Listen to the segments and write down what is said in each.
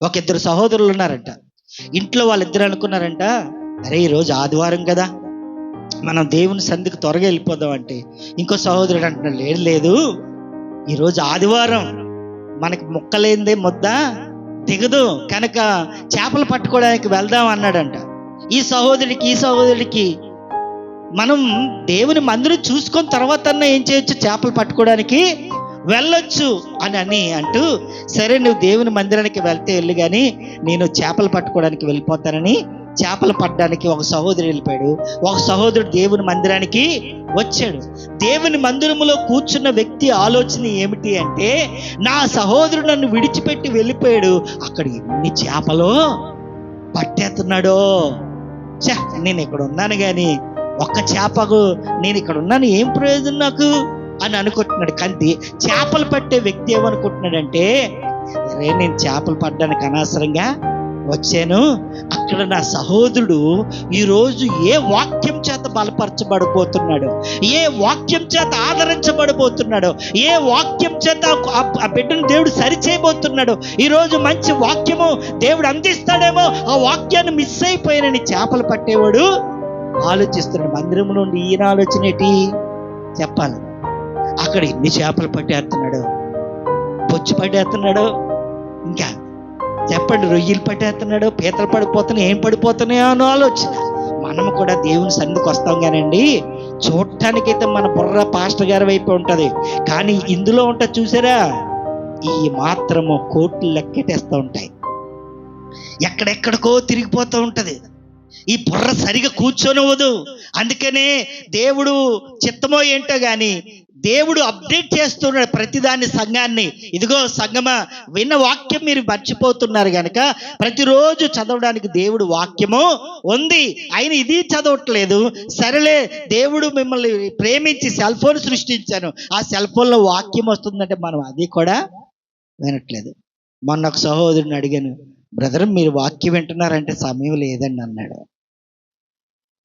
ఒక ఇద్దరు సహోదరులు ఉన్నారంట. ఇంట్లో వాళ్ళిద్దరు అనుకున్నారంట, అరే ఈరోజు ఆదివారం కదా, మనం దేవుని సంధికి త్వరగా వెళ్ళిపోదాం అంటే, ఇంకో సహోదరుడు అంటున్నాడు, లేదు లేదు, ఈరోజు ఆదివారం, మనకి ముక్కలేందే ముద్ద దిగదు కనుక చేపలు పట్టుకోవడానికి వెళ్దాం అన్నాడంట. ఈ సహోదరుడికి మనం దేవుని మందిరం చూసుకొని తర్వాత ఏం చేయొచ్చు, చేపలు పట్టుకోవడానికి వెళ్ళొచ్చు అని అంటూ, సరే నువ్వు దేవుని మందిరానికి వెళ్తే వెళ్ళు, కానీ నేను చేపలు పట్టుకోవడానికి వెళ్ళిపోతానని చేపలు పట్టడానికి ఒక సహోదరుడు వెళ్ళిపోయాడు. ఒక సహోదరుడు దేవుని మందిరానికి వచ్చాడు. దేవుని మందిరములో కూర్చున్న వ్యక్తి ఆలోచన ఏమిటి అంటే, నా సహోదరుడు నన్ను విడిచిపెట్టి వెళ్ళిపోయాడు, అక్కడ ఎన్ని చేపలు పట్టేస్తున్నాడో, నేను ఇక్కడ ఉన్నాను కానీ ఒక్క చేపకు నేను ఇక్కడ ఉన్నాను, ఏం ప్రయోజనం నాకు అని అనుకుంటున్నాడు. కానీ చేపలు పట్టే వ్యక్తి ఏమనుకుంటున్నాడంటే, రే నేను చేపలు పట్టడానికి అనవసరంగా వచ్చాను, అక్కడ నా సహోదరుడు ఈరోజు ఏ వాక్యం చేత బలపరచబడిపోతున్నాడు, ఏ వాక్యం చేత ఆదరించబడిపోతున్నాడు, ఏ వాక్యం చేత ఆ బిడ్డను దేవుడు సరిచేయబోతున్నాడు, ఈరోజు మంచి వాక్యము దేవుడు అందిస్తాడేమో, ఆ వాక్యాన్ని మిస్ అయిపోయానని చేపలు పట్టేవాడు ఆలోచిస్తున్నాడు. మందిరం నుండి ఈయన ఆలోచన ఏంటి చెప్పాలి, అక్కడ ఎన్ని చేపలు పట్టేస్తున్నాడు, బొచ్చు పట్టేస్తున్నాడు, ఇంకా చెప్పండి రొయ్యలు పట్టేస్తున్నాడు, పీతలు పడిపోతున్నాయి, ఏం పడిపోతున్నాయో అని ఆలోచన. మనం కూడా దేవుని సన్నిధికి వస్తాం కానండి, చూడటానికైతే మన బుర్ర పాస్టర్ గారి వైపు ఉంటుంది, కానీ ఇందులో ఉంటుంది చూసారా, ఈ మాత్రము కోట్లు లెక్కెట్టేస్తూ ఉంటాయి, ఎక్కడెక్కడికో తిరిగిపోతూ ఉంటది, ఈ బుర్ర సరిగా కూర్చొనివ్వదు. అందుకనే దేవుడు చిత్తమో ఏంటో కానీ దేవుడు అప్డేట్ చేస్తున్నాడు ప్రతిదాన్ని సంఘాన్ని. ఇదిగో సంఘమా, విన్న వాక్యం మీరు మర్చిపోతున్నారు కనుక ప్రతిరోజు చదవడానికి దేవుడు వాక్యము ఉంది, ఆయన ఇది చదవట్లేదు. సరేలే, దేవుడు మిమ్మల్ని ప్రేమించి సెల్ ఫోన్ సృష్టించాను, ఆ సెల్ ఫోన్లో వాక్యం వస్తుందంటే మనం అది కూడా వినట్లేదు. మొన్న ఒక సహోదరుని అడిగాను, బ్రదర్ మీరు వాక్యం వింటున్నారంటే సమయం లేదండి అన్నాడు.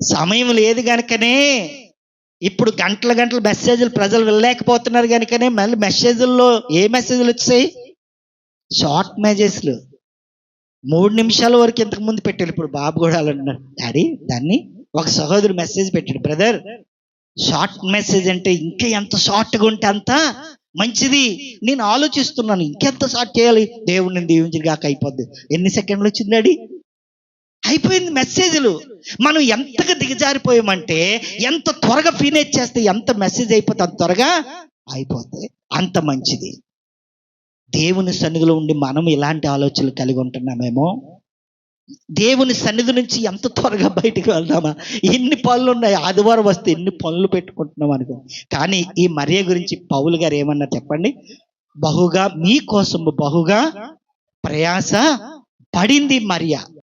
సమయం లేదు కనుకనే ఇప్పుడు గంటల మెసేజ్లు ప్రజలు వెళ్ళలేకపోతున్నారు కనుకనే మళ్ళీ మెసేజ్ల్లో ఏ మెసేజ్లు వచ్చాయి, షార్ట్ మెసేజ్లు, 3 నిమిషాల వరకు ఇంతకుముందు పెట్టారు. ఇప్పుడు బాబు కూడా అలా అన్నారు, డాడీ దాన్ని ఒక సహోదరు మెసేజ్ పెట్టాడు, బ్రదర్ షార్ట్ మెసేజ్ అంటే ఇంకా ఎంత షార్ట్గా ఉంటే అంత మంచిది, నేను ఆలోచిస్తున్నాను ఇంకెంత షార్ట్ చేయాలి, దేవుడిని దీవించగాక అయిపోద్ది. ఎన్ని సెకండ్లు వచ్చింది డాడీ, అయిపోయింది మెసేజ్లు. మనం ఎంతగా దిగజారిపోయామంటే, ఎంత త్వరగా ఫినిష్ చేస్తే ఎంత మెసేజ్ అయిపోతే అంత త్వరగా అయిపోతుంది, అంత మంచిది. దేవుని సన్నిధిలో ఉండి మనం ఇలాంటి ఆలోచనలు కలిగి ఉంటున్నామేమో, దేవుని సన్నిధి నుంచి ఎంత త్వరగా బయటికి వెళ్దామా, ఎన్ని పనులు ఉన్నాయి, ఆదివారం వస్తే ఎన్ని పనులు పెట్టుకుంటున్నాం అనుకో. కానీ ఈ మరియ గురించి పౌలు గారు ఏమన్నా చెప్పండి, బహుగా మీకోసం బహుగా ప్రయాస పడింది మరియ.